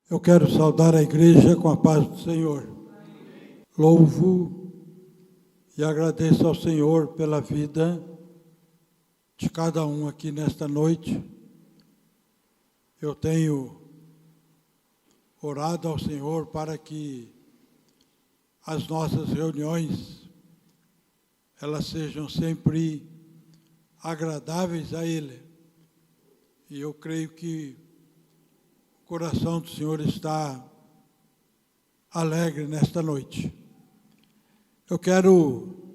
Eu quero saudar a igreja com a paz do Senhor. Louvo e agradeço ao Senhor pela vida de cada um aqui nesta noite. Eu tenho orado ao Senhor para que as nossas reuniões elas sejam sempre agradáveis a Ele. E eu creio que o coração do Senhor está alegre nesta noite. Eu quero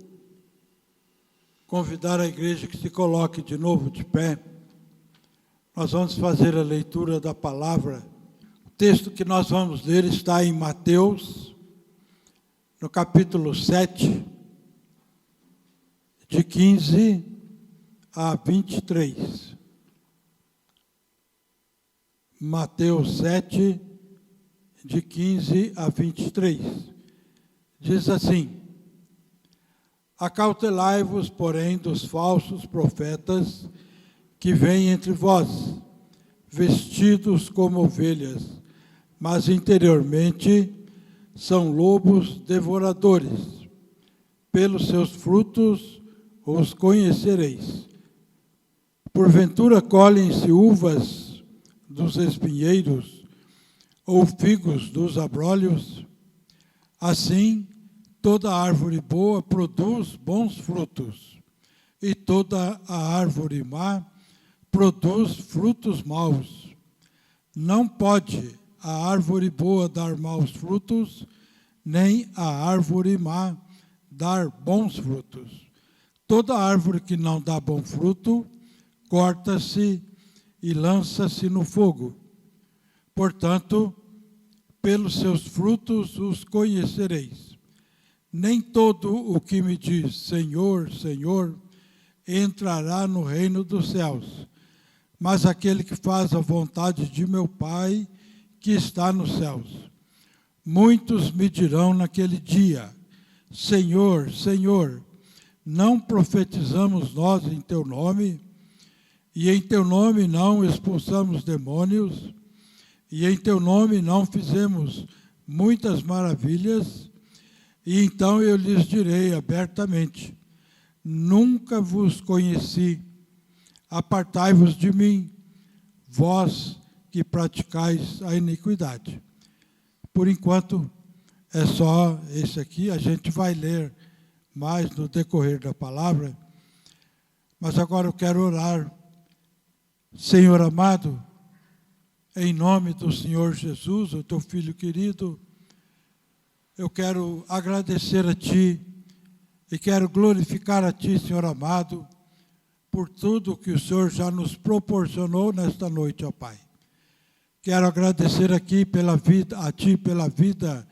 convidar a igreja que se coloque de novo de pé. Nós vamos fazer a leitura da palavra. O texto que nós vamos ler está em Mateus, no capítulo 7, de 15 a 23. Mateus 7, de 15 a 23. Diz assim: Acautelai-vos, porém, dos falsos profetas que vêm entre vós, vestidos como ovelhas, mas interiormente são lobos devoradores. Pelos seus frutos os conhecereis. Porventura colhem-se uvas dos espinheiros, ou figos dos abrolhos? Assim, toda árvore boa produz bons frutos, e toda a árvore má produz frutos maus. Não pode a árvore boa dar maus frutos, nem a árvore má dar bons frutos. Toda árvore que não dá bom fruto, corta-se e lança-se no fogo. Portanto, pelos seus frutos os conhecereis. Nem todo o que me diz Senhor, Senhor, entrará no reino dos céus, mas aquele que faz a vontade de meu Pai que está nos céus. Muitos me dirão naquele dia: Senhor, Senhor, não profetizamos nós em teu nome? E em teu nome não expulsamos demônios? E em teu nome não fizemos muitas maravilhas? E então eu lhes direi abertamente: nunca vos conheci. Apartai-vos de mim, vós que praticais a iniquidade. Por enquanto, é só esse aqui. A gente vai ler mais no decorrer da palavra. Mas agora eu quero orar. Senhor amado, em nome do Senhor Jesus, o teu Filho querido, eu quero agradecer a Ti e quero glorificar a Ti, Senhor amado, por tudo que o Senhor já nos proporcionou nesta noite, ó Pai. Quero agradecer aqui a Ti pela vida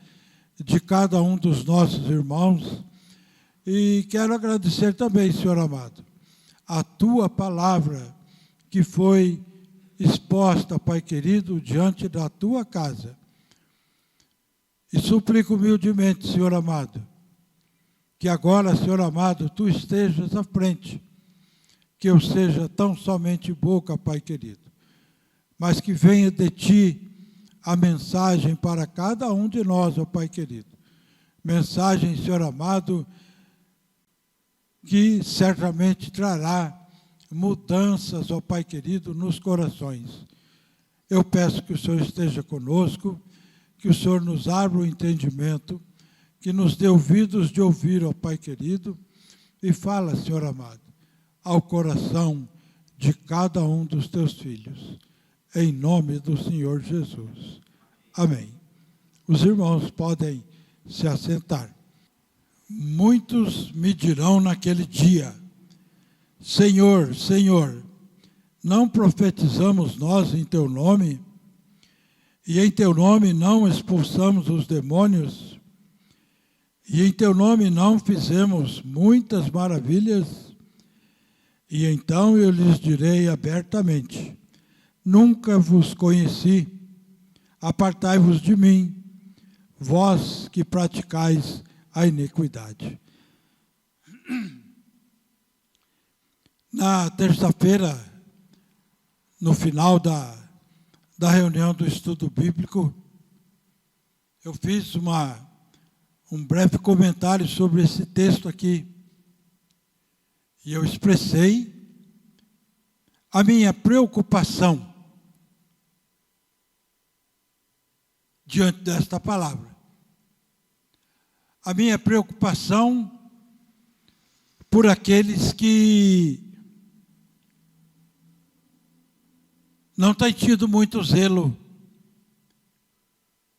de cada um dos nossos irmãos e quero agradecer também, Senhor amado, a Tua palavra que foi exposta, Pai querido, diante da Tua casa. E suplico humildemente, Senhor amado, que agora, Senhor amado, Tu estejas à frente, que eu seja tão somente boca, Pai querido, mas que venha de Ti a mensagem para cada um de nós, ó Pai querido. Mensagem, Senhor amado, que certamente trará mudanças, ó Pai querido, nos corações. Eu peço que o Senhor esteja conosco, que o Senhor nos abra o entendimento, que nos dê ouvidos de ouvir, ó Pai querido, e fala, Senhor amado, ao coração de cada um dos Teus filhos, em nome do Senhor Jesus. Amém. Os irmãos podem se assentar. Muitos me dirão naquele dia: Senhor, Senhor, não profetizamos nós em Teu nome? E em Teu nome não expulsamos os demônios? E em Teu nome não fizemos muitas maravilhas? E então eu lhes direi abertamente: nunca vos conheci. Apartai-vos de mim, vós que praticais a iniquidade. Na terça-feira, no final da reunião do estudo bíblico, eu fiz um breve comentário sobre esse texto aqui. E eu expressei a minha preocupação diante desta palavra. A minha preocupação por aqueles que não têm tido muito zelo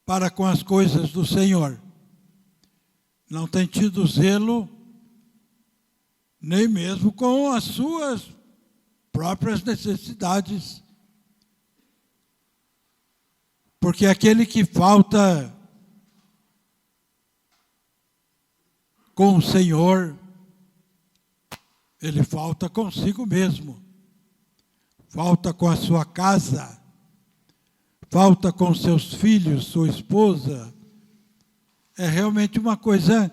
para com as coisas do Senhor. Não têm tido zelo nem mesmo com as suas próprias necessidades. Porque aquele que falta com o Senhor, ele falta consigo mesmo, falta com a sua casa, falta com seus filhos, sua esposa. É realmente uma coisa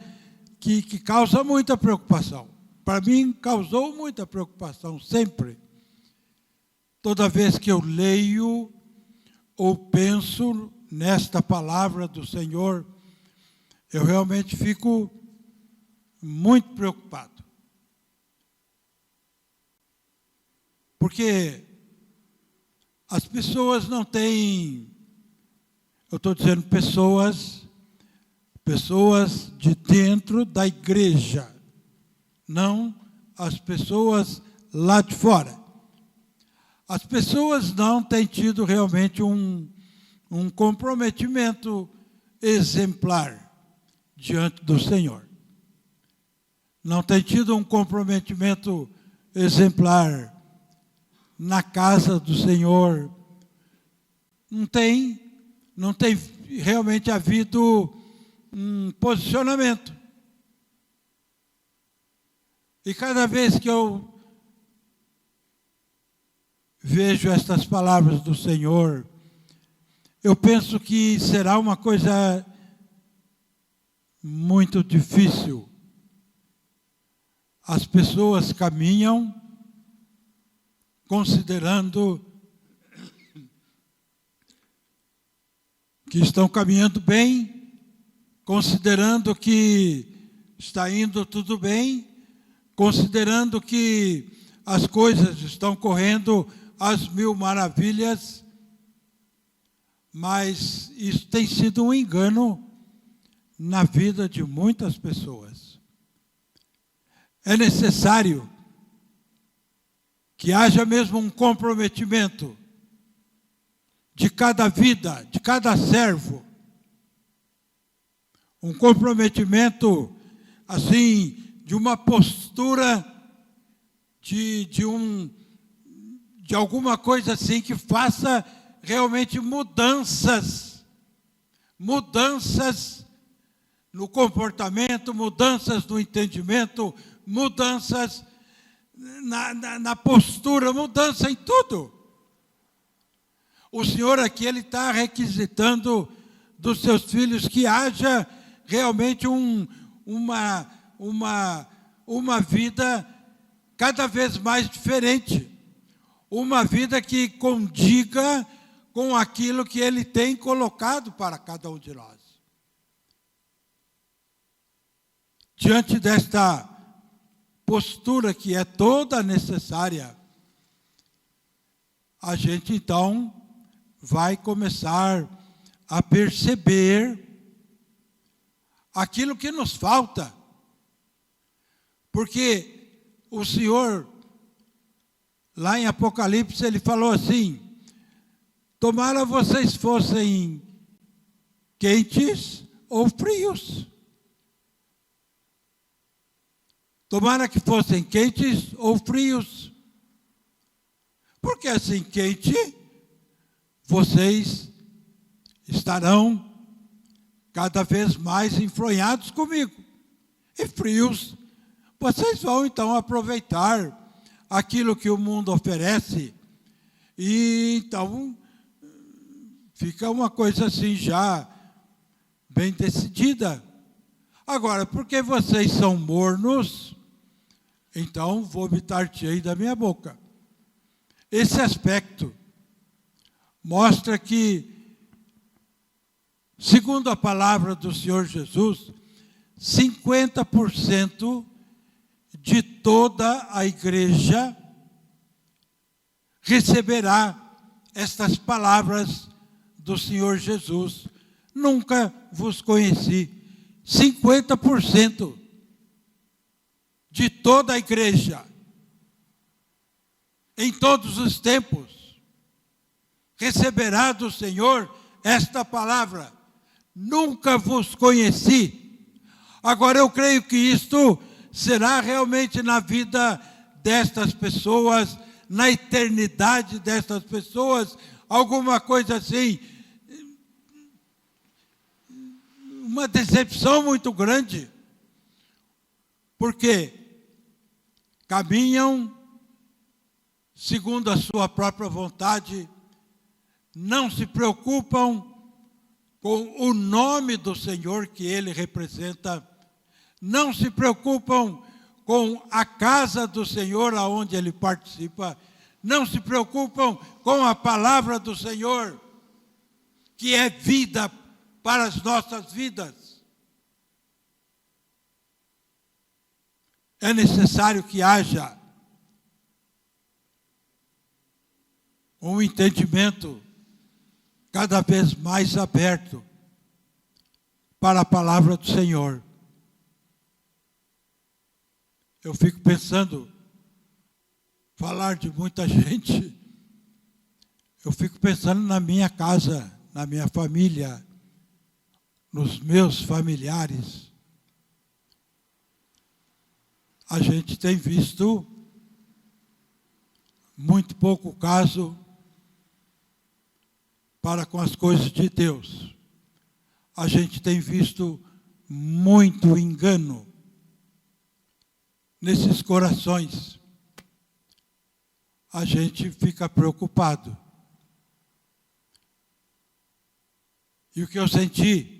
que causa muita preocupação. Para mim, causou muita preocupação, sempre. Toda vez que eu leio ou penso nesta palavra do Senhor, eu realmente fico muito preocupado. Porque as pessoas não têm, eu estou dizendo pessoas de dentro da igreja, não as pessoas lá de fora. As pessoas não têm tido realmente um comprometimento exemplar diante do Senhor. Não têm tido um comprometimento exemplar na casa do Senhor. Não tem realmente havido um posicionamento. E cada vez que eu vejo estas palavras do Senhor, eu penso que será uma coisa muito difícil. As pessoas caminham considerando que estão caminhando bem, considerando que está indo tudo bem, considerando que as coisas estão correndo às mil maravilhas, mas isso tem sido um engano na vida de muitas pessoas. É necessário que haja mesmo um comprometimento de cada vida, de cada servo, um comprometimento, assim, de uma postura de alguma coisa assim que faça realmente mudanças no comportamento, mudanças no entendimento, mudanças na postura, mudança em tudo. O Senhor aqui, Ele está requisitando dos seus filhos que haja realmente uma vida cada vez mais diferente. Uma vida que condiga com aquilo que Ele tem colocado para cada um de nós. Diante desta postura que é toda necessária, a gente então vai começar a perceber aquilo que nos falta. Porque o Senhor, lá em Apocalipse, Ele falou assim: tomara vocês fossem quentes ou frios. Tomara que fossem quentes ou frios. Porque assim, quente, vocês estarão cada vez mais enfronhados comigo. E frios, vocês vão então aproveitar aquilo que o mundo oferece. E então fica uma coisa assim já bem decidida. Agora, porque vocês são mornos, então vomitar-te-ei da minha boca. Esse aspecto mostra que segundo a palavra do Senhor Jesus, 50% de toda a igreja receberá estas palavras do Senhor Jesus. Nunca vos conheci. 50% de toda a igreja, em todos os tempos, receberá do Senhor esta palavra. Nunca vos conheci. Agora eu creio que isto será realmente na vida destas pessoas, na eternidade destas pessoas, alguma coisa assim, uma decepção muito grande, porque caminham segundo a sua própria vontade, não se preocupam com o nome do Senhor que Ele representa, não se preocupam com a casa do Senhor aonde Ele participa, não se preocupam com a palavra do Senhor, que é vida para as nossas vidas. É necessário que haja um entendimento cada vez mais aberto para a palavra do Senhor. Eu fico pensando, falar de muita gente, eu fico pensando na minha casa, na minha família, nos meus familiares. A gente tem visto muito pouco caso para com as coisas de Deus. A gente tem visto muito engano nesses corações. A gente fica preocupado. E o que eu senti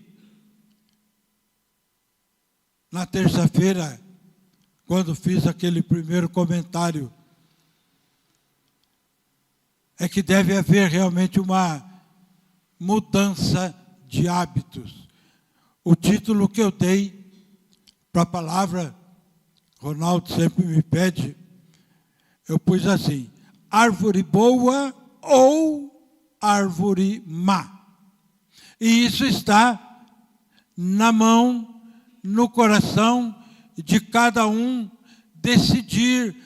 na terça-feira, quando fiz aquele primeiro comentário, é que deve haver realmente uma mudança de hábitos. O título que eu dei para a palavra, Ronaldo sempre me pede, eu pus assim: árvore boa ou árvore má. E isso está na mão, no coração de cada um, decidir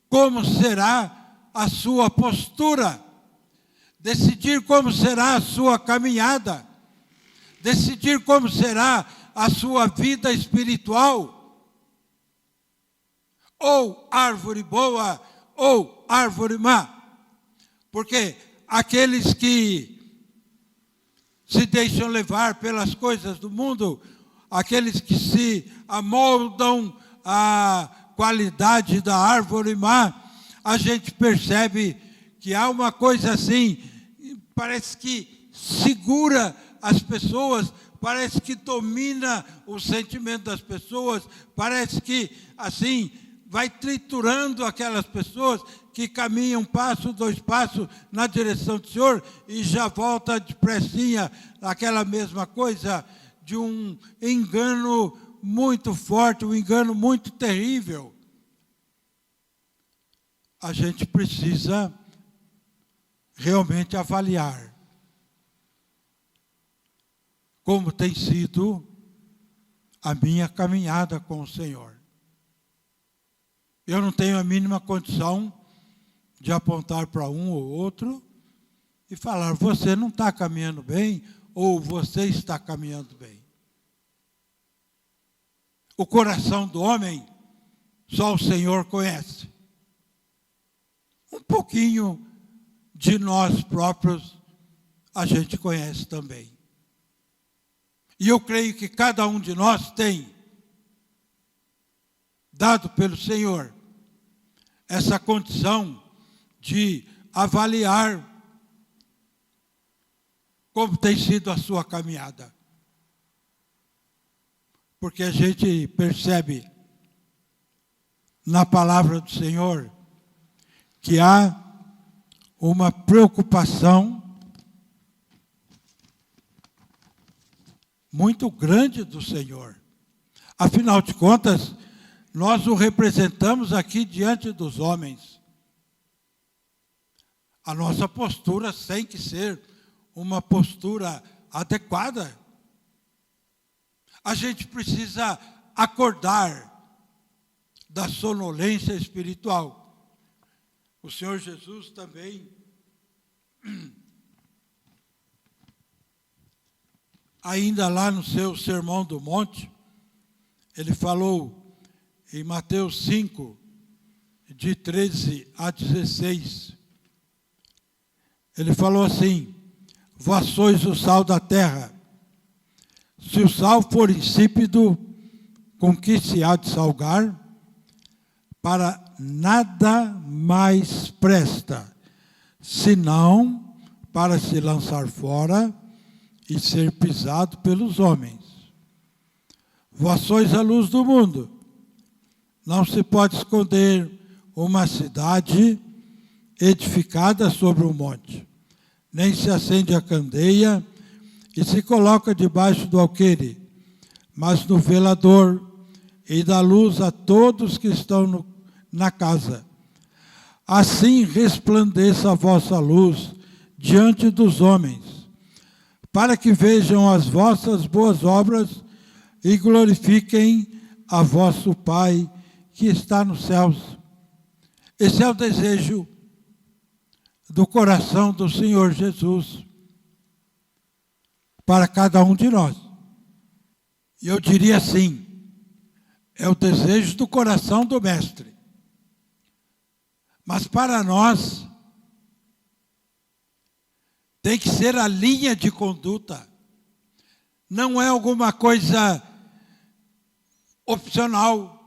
como será a sua postura, decidir como será a sua caminhada, decidir como será a sua vida espiritual. Ou árvore boa, ou árvore má. Porque aqueles que se deixam levar pelas coisas do mundo, aqueles que se amoldam à qualidade da árvore má, a gente percebe que há uma coisa assim, parece que segura as pessoas, parece que domina o sentimento das pessoas, parece que, assim, vai triturando aquelas pessoas que caminham um passo, dois passos na direção do Senhor e já volta depressinha naquela mesma coisa, de um engano muito forte, um engano muito terrível. A gente precisa realmente avaliar como tem sido a minha caminhada com o Senhor. Eu não tenho a mínima condição de apontar para um ou outro e falar: você não está caminhando bem, ou você está caminhando bem. O coração do homem, só o Senhor conhece. Um pouquinho de nós próprios, a gente conhece também. E eu creio que cada um de nós tem, dado pelo Senhor, essa condição de avaliar como tem sido a sua caminhada. Porque a gente percebe na palavra do Senhor que há uma preocupação muito grande do Senhor. Afinal de contas, nós o representamos aqui diante dos homens. A nossa postura tem que ser uma postura adequada. A gente precisa acordar da sonolência espiritual. O Senhor Jesus também, ainda lá no seu Sermão do Monte, ele falou em Mateus 5, de 13 a 16, ele falou assim: vós sois o sal da terra. Se o sal for insípido, com que se há de salgar? Para nada mais presta, senão para se lançar fora e ser pisado pelos homens. Vós sois a luz do mundo. Não se pode esconder uma cidade edificada sobre um monte, nem se acende a candeia e se coloca debaixo do alqueire, mas no velador, e dá luz a todos que estão na casa. Assim resplandeça a vossa luz diante dos homens, para que vejam as vossas boas obras e glorifiquem a vosso Pai que está nos céus. Esse é o desejo do coração do Senhor Jesus para cada um de nós. E eu diria assim, é o desejo do coração do Mestre. Mas para nós, tem que ser a linha de conduta. Não é alguma coisa opcional.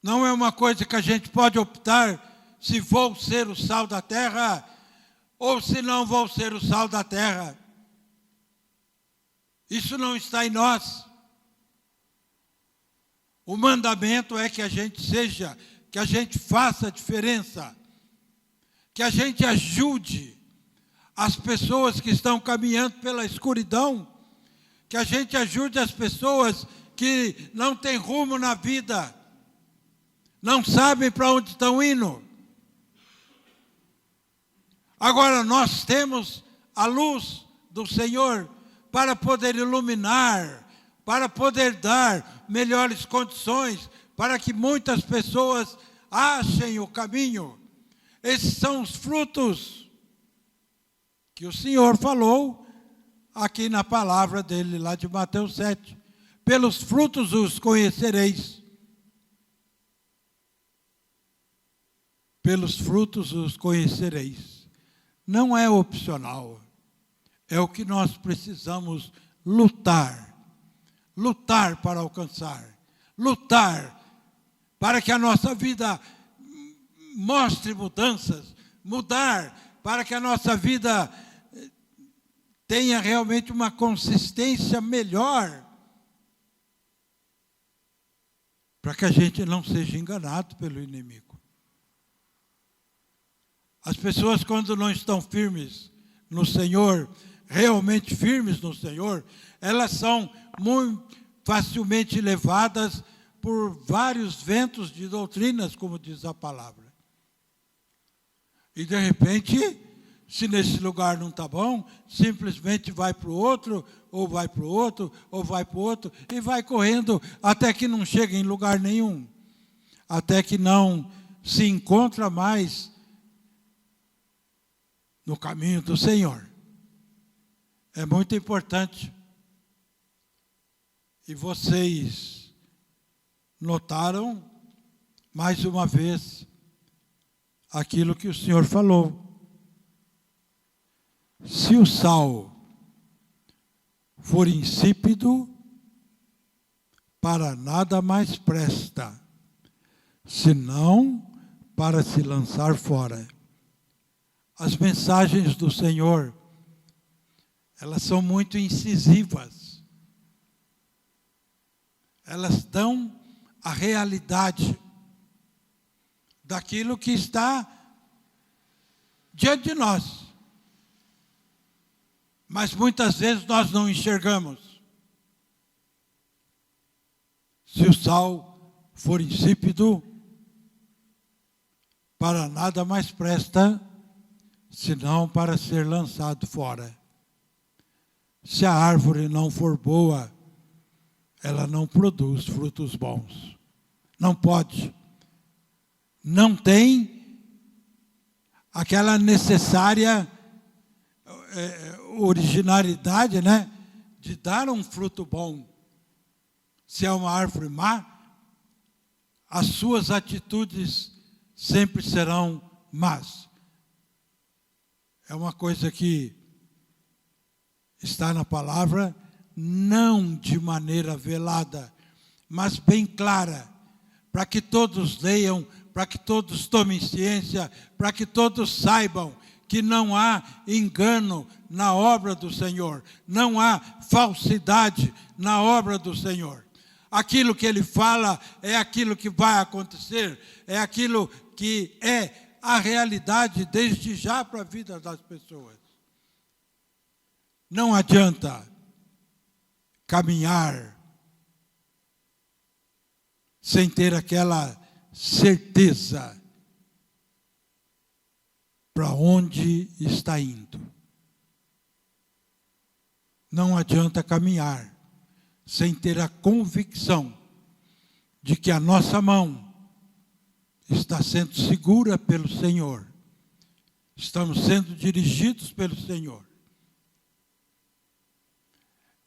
Não é uma coisa que a gente pode optar se vou ser o sal da terra ou se não vou ser o sal da terra. Isso não está em nós. O mandamento é que a gente seja, que a gente faça a diferença, que a gente ajude as pessoas que estão caminhando pela escuridão, que a gente ajude as pessoas que não têm rumo na vida, não sabem para onde estão indo. Agora nós temos a luz do Senhor para poder iluminar, para poder dar melhores condições, para que muitas pessoas achem o caminho. Esses são os frutos que o Senhor falou aqui na palavra dele, lá de Mateus 7. Pelos frutos os conhecereis. Pelos frutos os conhecereis. Não é opcional. É o que nós precisamos lutar. Lutar para alcançar. Lutar para que a nossa vida mostre mudanças. Mudar para que a nossa vida tenha realmente uma consistência melhor. Para que a gente não seja enganado pelo inimigo. As pessoas, quando não estão firmes no Senhor, realmente firmes no Senhor, elas são muito facilmente levadas por vários ventos de doutrinas, como diz a palavra. E de repente, se nesse lugar não está bom, simplesmente vai para o outro, ou vai para o outro, ou vai para o outro, e vai correndo até que não chega em lugar nenhum. Até que não se encontra mais no caminho do Senhor. É muito importante. E vocês notaram, mais uma vez, aquilo que o Senhor falou. Se o sal for insípido, para nada mais presta, senão para se lançar fora. As mensagens do Senhor, elas são muito incisivas. Elas dão a realidade daquilo que está diante de nós. Mas muitas vezes nós não enxergamos. Se o sal for insípido, para nada mais presta, senão para ser lançado fora. Se a árvore não for boa, ela não produz frutos bons. Não pode. Não tem aquela necessária originalidade, né, de dar um fruto bom. Se é uma árvore má, as suas atitudes sempre serão más. É uma coisa que está na palavra, não de maneira velada, mas bem clara, para que todos leiam, para que todos tomem ciência, para que todos saibam que não há engano na obra do Senhor, não há falsidade na obra do Senhor. Aquilo que ele fala é aquilo que vai acontecer, é aquilo que é a realidade desde já para a vida das pessoas. Não adianta caminhar sem ter aquela certeza para onde está indo. Não adianta caminhar sem ter a convicção de que a nossa mão está sendo segura pelo Senhor. Estamos sendo dirigidos pelo Senhor.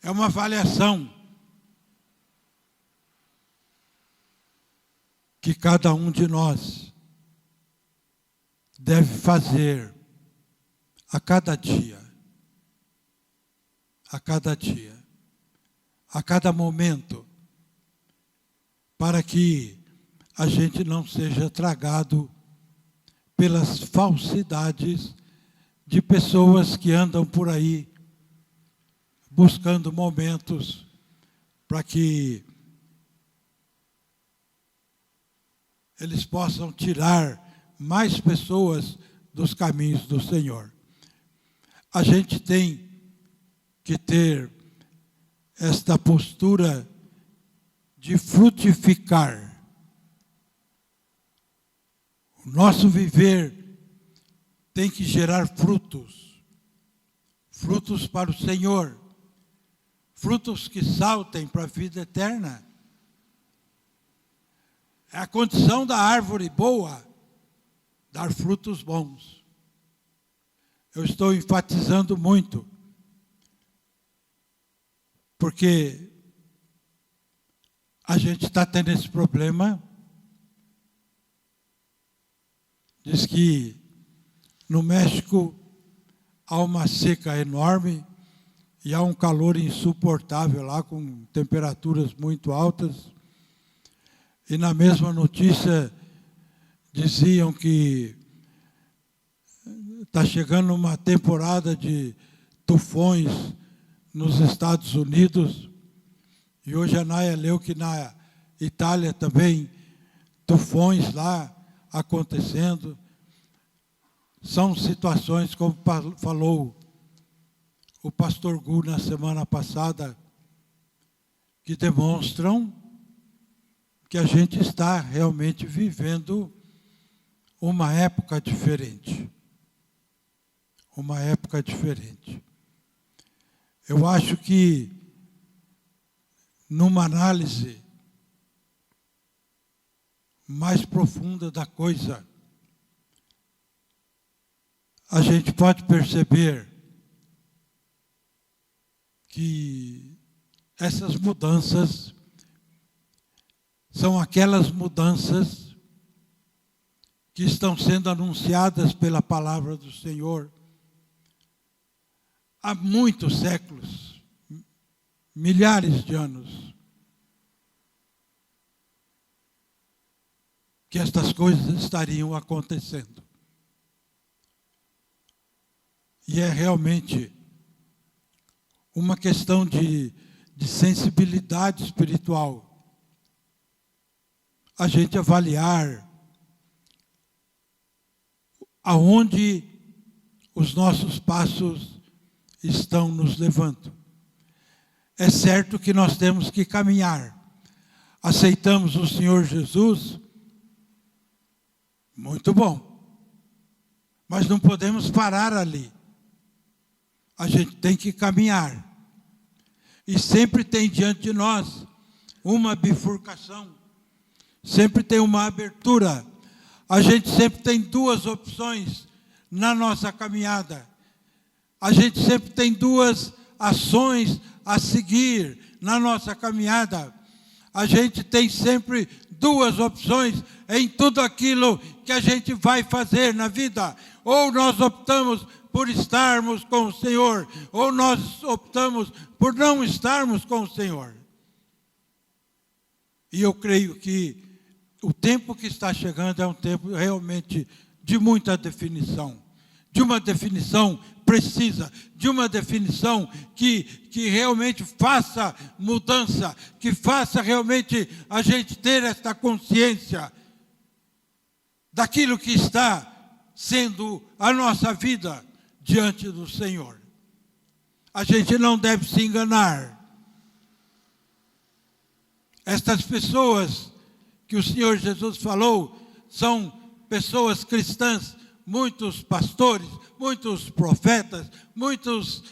É uma avaliação que cada um de nós deve fazer a cada dia, a cada momento, para que a gente não seja tragado pelas falsidades de pessoas que andam por aí buscando momentos para que eles possam tirar mais pessoas dos caminhos do Senhor. A gente tem que ter esta postura de frutificar. O nosso viver tem que gerar frutos, frutos para o Senhor, frutos que saltem para a vida eterna. É a condição da árvore boa, dar frutos bons. Eu estou enfatizando muito, porque a gente está tendo esse problema. Diz que no México há uma seca enorme e há um calor insuportável lá, com temperaturas muito altas. E na mesma notícia diziam que está chegando uma temporada de tufões nos Estados Unidos. E hoje a Naya leu que na Itália também tufões lá acontecendo. São situações, como falou o pastor Gu na semana passada, que demonstram que a gente está realmente vivendo uma época diferente. Uma época diferente. Eu acho que, numa análise mais profunda da coisa, a gente pode perceber que essas mudanças são aquelas mudanças que estão sendo anunciadas pela palavra do Senhor há muitos séculos, milhares de anos, que estas coisas estariam acontecendo. E é realmente uma questão de sensibilidade espiritual. A gente avaliar aonde os nossos passos estão nos levando. É certo que nós temos que caminhar. Aceitamos o Senhor Jesus, muito bom. Mas não podemos parar ali. A gente tem que caminhar. E sempre tem diante de nós uma bifurcação. Sempre tem uma abertura. A gente sempre tem duas opções na nossa caminhada. A gente sempre tem duas ações a seguir na nossa caminhada. A gente tem sempre duas opções em tudo aquilo que a gente vai fazer na vida. Ou nós optamos por estarmos com o Senhor, ou nós optamos por não estarmos com o Senhor. E eu creio que o tempo que está chegando é um tempo realmente de muita definição. De uma definição precisa, de uma definição que realmente faça mudança, que faça realmente a gente ter esta consciência daquilo que está sendo a nossa vida diante do Senhor. A gente não deve se enganar. Estas pessoas que o Senhor Jesus falou são pessoas cristãs, muitos pastores, muitos profetas, muitas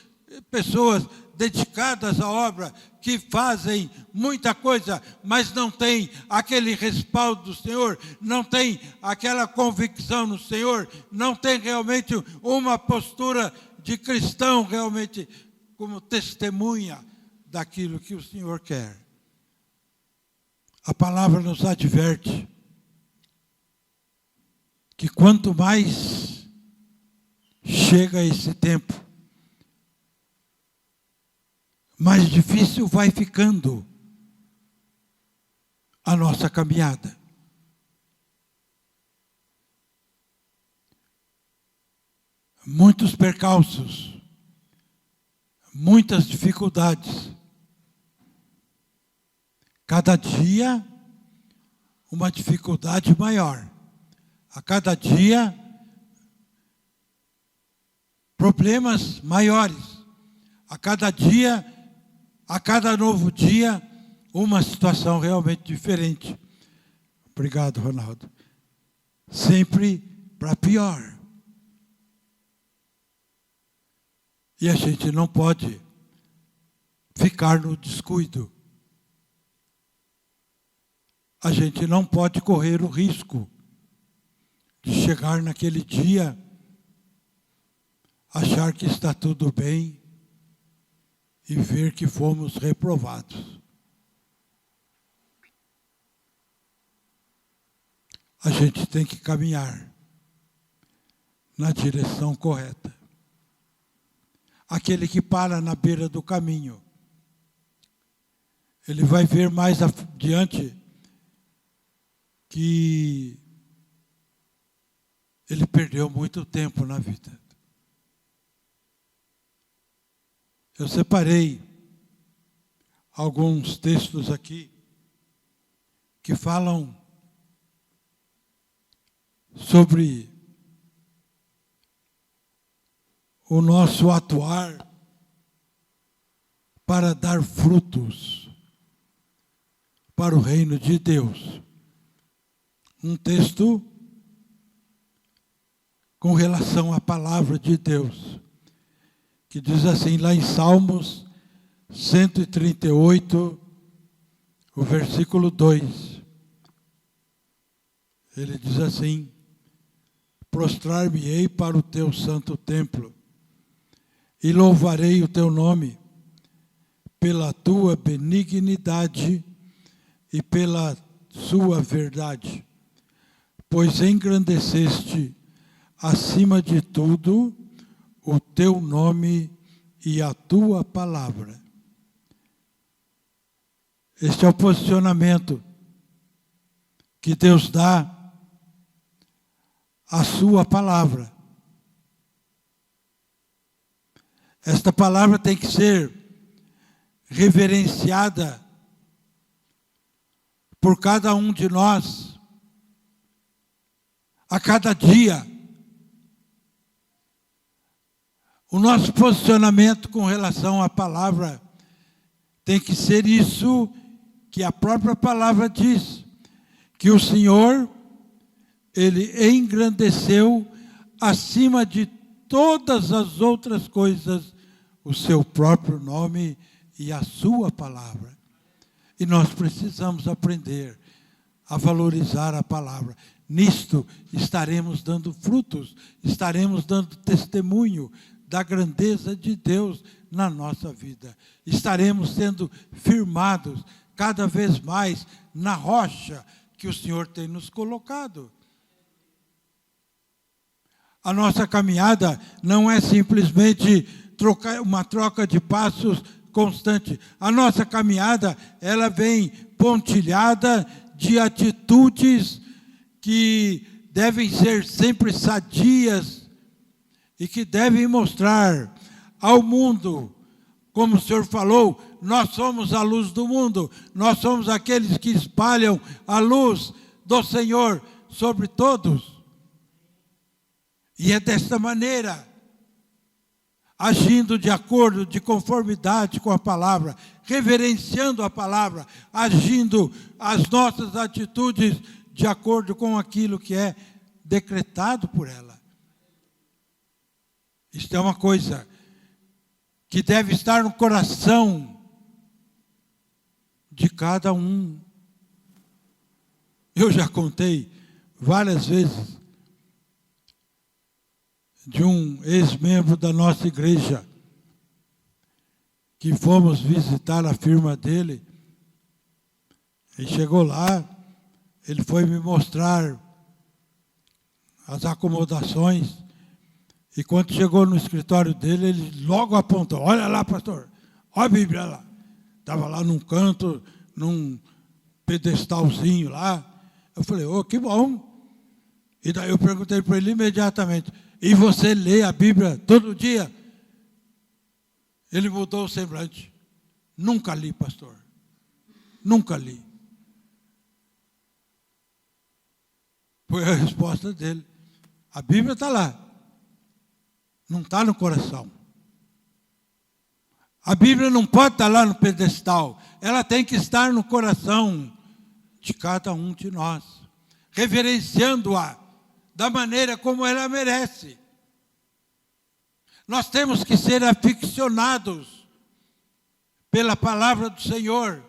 pessoas dedicadas à obra, que fazem muita coisa, mas não tem aquele respaldo do Senhor, não tem aquela convicção no Senhor, não tem realmente uma postura de cristão realmente como testemunha daquilo que o Senhor quer. A palavra nos adverte que quanto mais chega esse tempo, mais difícil vai ficando a nossa caminhada. Muitos percalços, muitas dificuldades. Cada dia, uma dificuldade maior. A cada dia, problemas maiores. A cada dia, a cada novo dia, uma situação realmente diferente. Obrigado, Ronaldo. Sempre para pior. E a gente não pode ficar no descuido. A gente não pode correr o risco de chegar naquele dia, achar que está tudo bem e ver que fomos reprovados. A gente tem que caminhar na direção correta. Aquele que para na beira do caminho, ele vai ver mais adiante que ele perdeu muito tempo na vida. Eu separei alguns textos aqui que falam sobre o nosso atuar para dar frutos para o reino de Deus. Um texto com relação à palavra de Deus, que diz assim, lá em Salmos 138, o versículo 2. Ele diz assim, prostrar-me-ei para o teu santo templo, e louvarei o teu nome, pela tua benignidade e pela sua verdade, pois engrandeceste acima de tudo o teu nome e a tua palavra. Este é o posicionamento que Deus dá à sua palavra. Esta palavra tem que ser reverenciada por cada um de nós, a cada dia. O nosso posicionamento com relação à palavra tem que ser isso que a própria palavra diz, que o Senhor, Ele engrandeceu acima de todas as outras coisas o seu próprio nome e a sua palavra. E nós precisamos aprender a valorizar a palavra. Nisto estaremos dando frutos, estaremos dando testemunho da grandeza de Deus na nossa vida. Estaremos sendo firmados cada vez mais na rocha que o Senhor tem nos colocado. A nossa caminhada não é simplesmente uma troca de passos constante. A nossa caminhada, ela vem pontilhada de atitudes que devem ser sempre sadias e que devem mostrar ao mundo, como o Senhor falou, nós somos a luz do mundo, nós somos aqueles que espalham a luz do Senhor sobre todos. E é desta maneira, agindo de acordo, de conformidade com a palavra, reverenciando a palavra, agindo as nossas atitudes de acordo com aquilo que é decretado por ela. Isto é uma coisa que deve estar no coração de cada um. Eu já contei várias vezes de um ex-membro da nossa igreja que fomos visitar a firma dele. E chegou lá, ele foi me mostrar as acomodações. E quando chegou no escritório dele, ele logo apontou: olha lá, pastor, olha a Bíblia lá. Estava lá num canto, num pedestalzinho lá. Eu falei: oh, que bom. E daí eu perguntei para ele imediatamente: e você lê a Bíblia todo dia? Ele mudou o semblante: nunca li, pastor. Nunca li. Foi a resposta dele. A Bíblia está lá. Não está no coração. A Bíblia não pode estar lá no pedestal. Ela tem que estar no coração de cada um de nós, reverenciando-a da maneira como ela merece. Nós temos que ser aficionados pela palavra do Senhor,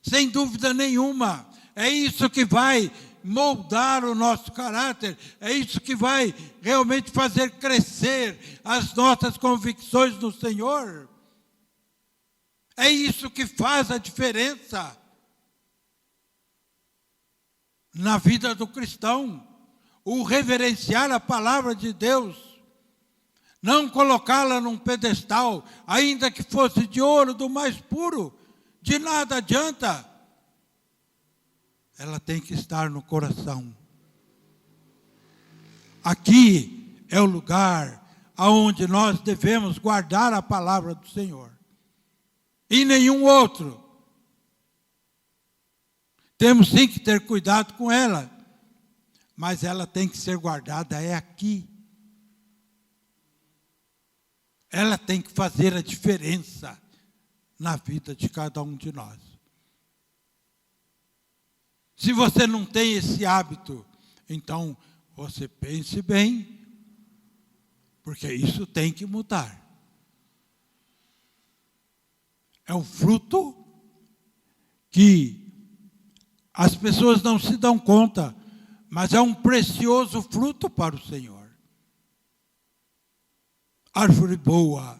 sem dúvida nenhuma. É isso que vai moldar o nosso caráter, é isso que vai realmente fazer crescer as nossas convicções no Senhor. É isso que faz a diferença na vida do cristão, o reverenciar a palavra de Deus, não colocá-la num pedestal, ainda que fosse de ouro do mais puro, de nada adianta. Ela tem que estar no coração. Aqui é o lugar aonde nós devemos guardar a palavra do Senhor. E nenhum outro. Temos sim que ter cuidado com ela, mas ela tem que ser guardada aqui. Ela tem que fazer a diferença na vida de cada um de nós. Se você não tem esse hábito, então você pense bem, porque isso tem que mudar. É um fruto que as pessoas não se dão conta, mas é um precioso fruto para o Senhor. Árvore boa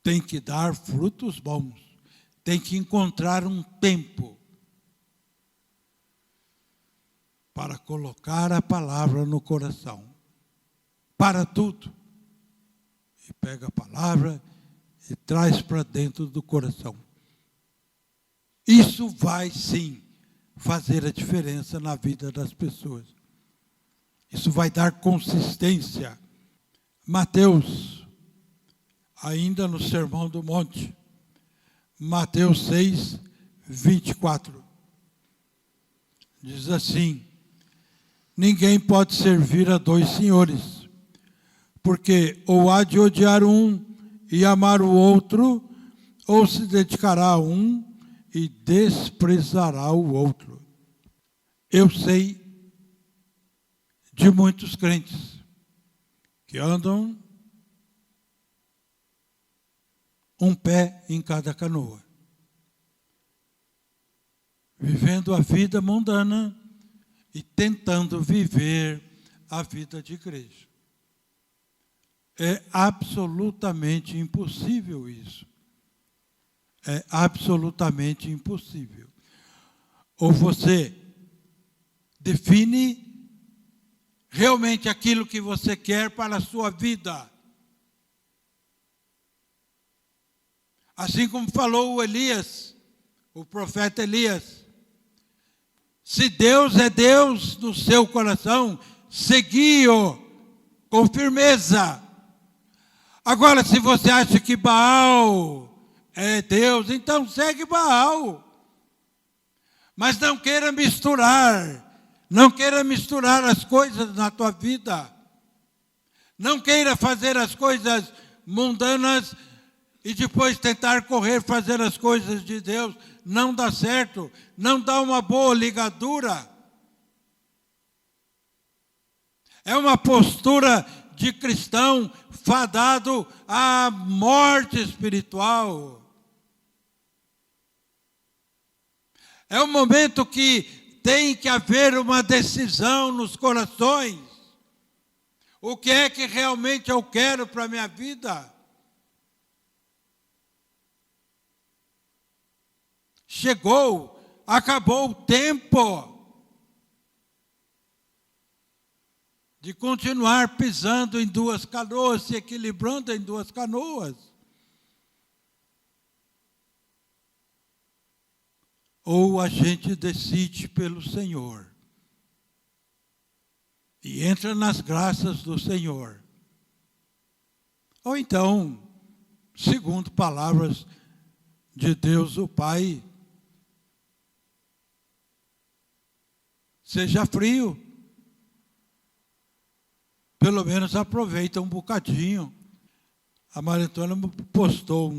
tem que dar frutos bons, tem que encontrar um tempo para colocar a palavra no coração. Para tudo. E pega a palavra e traz para dentro do coração. Isso vai sim fazer a diferença na vida das pessoas. Isso vai dar consistência. Mateus, ainda no Sermão do Monte, Mateus 6, 24, diz assim: ninguém pode servir a dois senhores, porque ou há de odiar um e amar o outro, ou se dedicará a um e desprezará o outro. Eu sei de muitos crentes que andam um pé em cada canoa, vivendo a vida mundana e tentando viver a vida de igreja. É absolutamente impossível isso. É absolutamente impossível. Ou você define realmente aquilo que você quer para a sua vida. Assim como falou o Elias, o profeta Elias. Se Deus é Deus no seu coração, segui-o com firmeza. Agora, se você acha que Baal é Deus, então segue Baal. Mas não queira misturar as coisas na tua vida. Não queira fazer as coisas mundanas e depois tentar fazer as coisas de Deus. Não dá certo, não dá uma boa ligadura. É uma postura de cristão fadado à morte espiritual. É um momento que tem que haver uma decisão nos corações. O que é que realmente eu quero para a minha vida? Chegou, acabou o tempo de continuar pisando em duas canoas, se equilibrando em duas canoas. Ou a gente decide pelo Senhor e entra nas graças do Senhor. Ou então, segundo palavras de Deus o Pai, seja frio, pelo menos aproveita um bocadinho. A Maria Antônia postou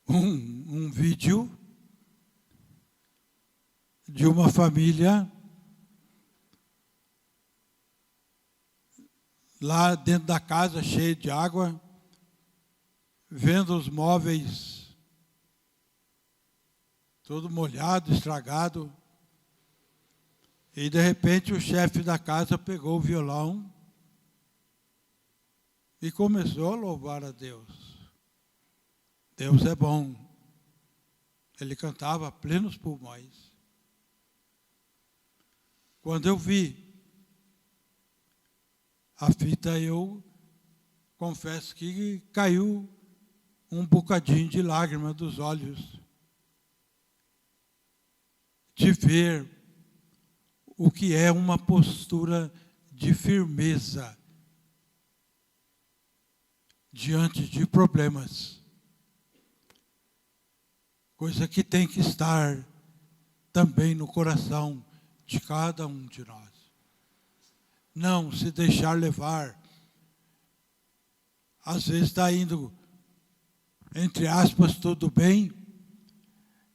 um vídeo de uma família lá dentro da casa, cheia de água, vendo os móveis todo molhado, estragado. E, de repente, o chefe da casa pegou o violão e começou a louvar a Deus. Deus é bom. Ele cantava a plenos pulmões. Quando eu vi a fita, eu confesso que caiu um bocadinho de lágrima dos olhos de ver o que é uma postura de firmeza diante de problemas. Coisa que tem que estar também no coração de cada um de nós. Não se deixar levar. Às vezes está indo, entre aspas, tudo bem,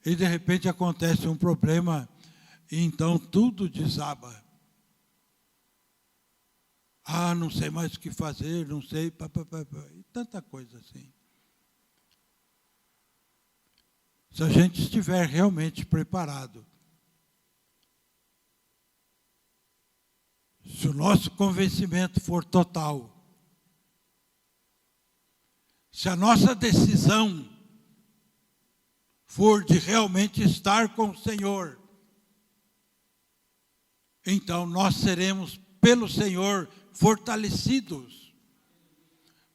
e de repente acontece um problema, e então tudo desaba. Ah, não sei mais o que fazer, não sei, e tanta coisa assim. Se a gente estiver realmente preparado, se o nosso convencimento for total, se a nossa decisão for de realmente estar com o Senhor, então nós seremos, pelo Senhor, fortalecidos,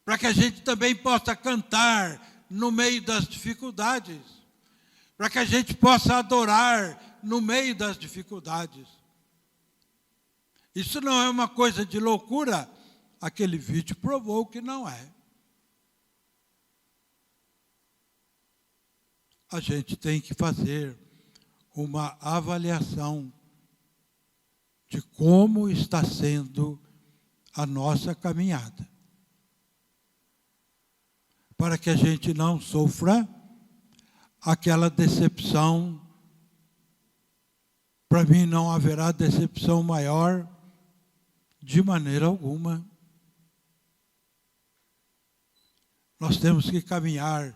para que a gente também possa cantar no meio das dificuldades, para que a gente possa adorar no meio das dificuldades. Isso não é uma coisa de loucura, aquele vídeo provou que não é. A gente tem que fazer uma avaliação de como está sendo a nossa caminhada, para que a gente não sofra aquela decepção. Para mim não haverá decepção maior de maneira alguma. Nós temos que caminhar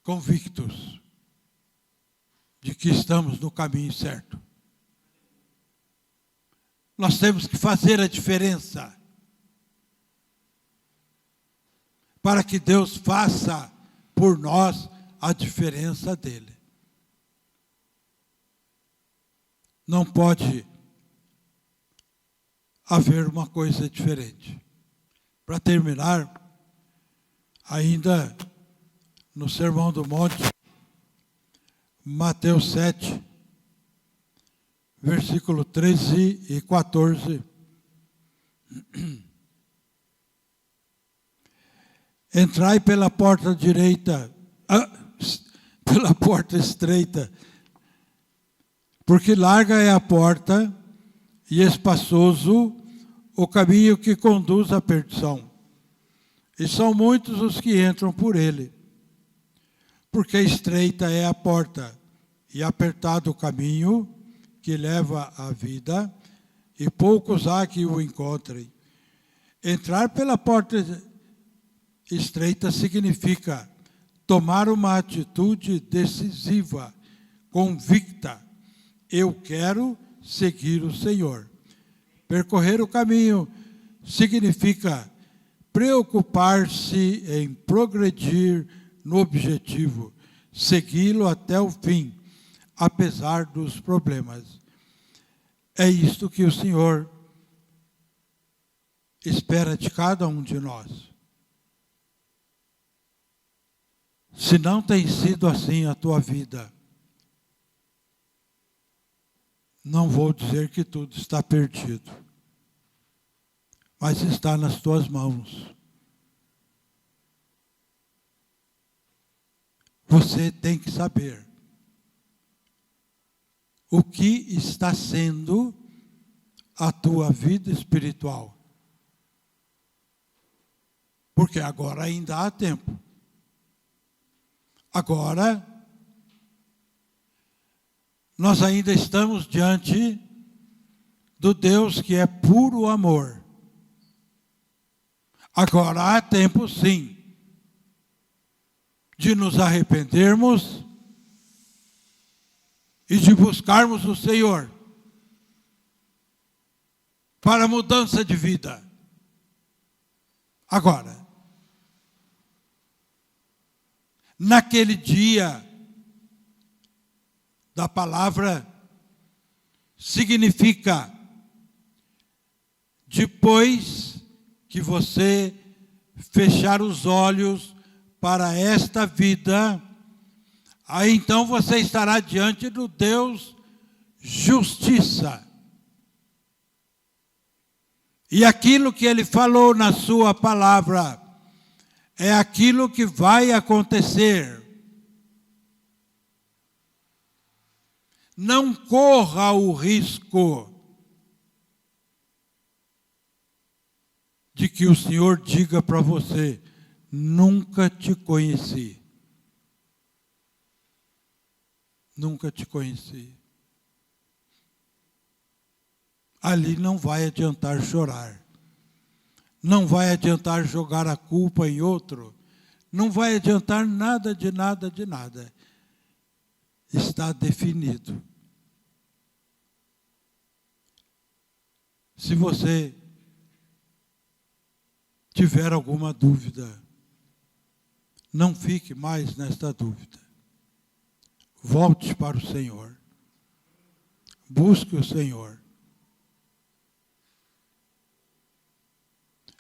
convictos de que estamos no caminho certo. Nós temos que fazer a diferença para que Deus faça por nós a diferença dele. Não pode haver uma coisa diferente. Para terminar, ainda no Sermão do Monte, Mateus 7, versículo 13 e 14. Entrai pela porta direita, pela porta estreita, porque larga é a porta e espaçoso o caminho que conduz à perdição. E são muitos os que entram por ele. Porque estreita é a porta e apertado o caminho que leva à vida, e poucos há que o encontrem. Entrar pela porta estreita significa tomar uma atitude decisiva, convicta. Eu quero seguir o Senhor. Percorrer o caminho significa preocupar-se em progredir no objetivo, segui-lo até o fim, apesar dos problemas. É isto que o Senhor espera de cada um de nós. Se não tem sido assim a tua vida, não vou dizer que tudo está perdido, mas está nas tuas mãos. Você tem que saber o que está sendo a tua vida espiritual. Porque agora ainda há tempo. Agora, nós ainda estamos diante do Deus que é puro amor. Agora há tempo, sim, de nos arrependermos e de buscarmos o Senhor para mudança de vida. Agora, naquele dia da palavra, significa depois que você fechar os olhos para esta vida, aí então você estará diante do Deus justiça. E aquilo que Ele falou na sua palavra é aquilo que vai acontecer. Não corra o risco de que o Senhor diga para você: nunca te conheci. Nunca te conheci. Ali não vai adiantar chorar. Não vai adiantar jogar a culpa em outro. Não vai adiantar nada de nada de nada. Está definido. Se você tiver alguma dúvida, não fique mais nesta dúvida. Volte para o Senhor. Busque o Senhor.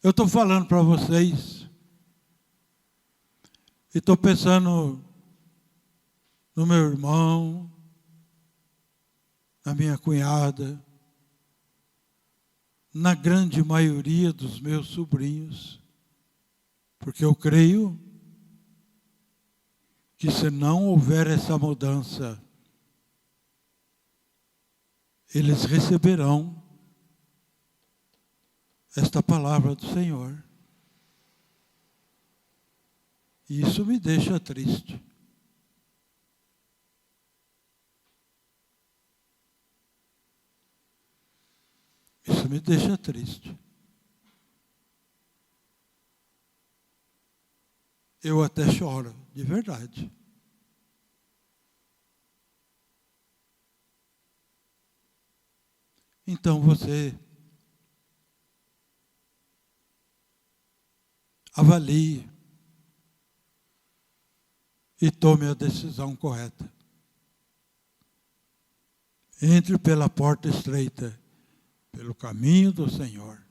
Eu estou falando para vocês e estou pensando no meu irmão, na minha cunhada, na grande maioria dos meus sobrinhos, porque eu creio que se não houver essa mudança, eles receberão esta palavra do Senhor. E isso me deixa triste. Isso me deixa triste. Eu até choro, de verdade. Então você avalie e tome a decisão correta. Entre pela porta estreita, pelo caminho do Senhor.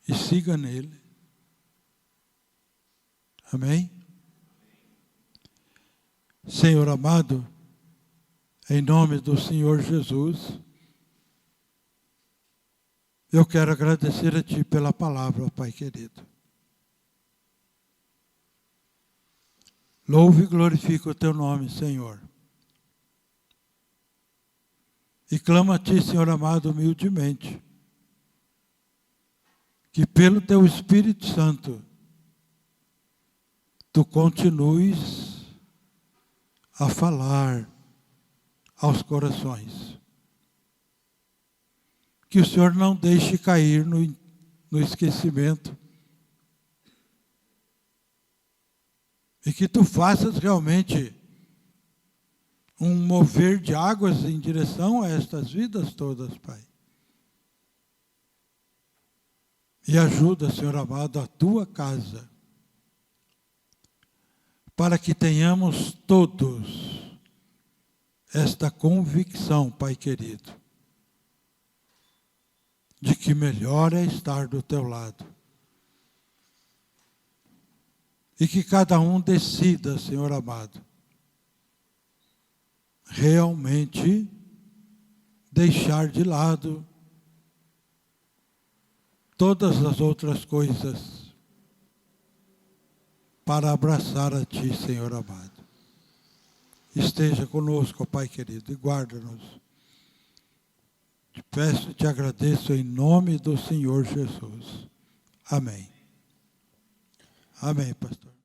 E siga nele. Amém? Senhor amado, em nome do Senhor Jesus, eu quero agradecer a Ti pela palavra, Pai querido. Louvo e glorifico o Teu nome, Senhor. E clamo a Ti, Senhor amado, humildemente, que pelo Teu Espírito Santo, Tu continues a falar aos corações. Que o Senhor não deixe cair no esquecimento. E que Tu faças realmente um mover de águas em direção a estas vidas todas, Pai. E ajuda, Senhor amado, a Tua casa, para que tenhamos todos esta convicção, Pai querido, de que melhor é estar do Teu lado. E que cada um decida, Senhor amado, realmente deixar de lado todas as outras coisas para abraçar a Ti, Senhor amado. Esteja conosco, Pai querido, e guarda-nos. Te peço e te agradeço em nome do Senhor Jesus. Amém. Amém, pastor.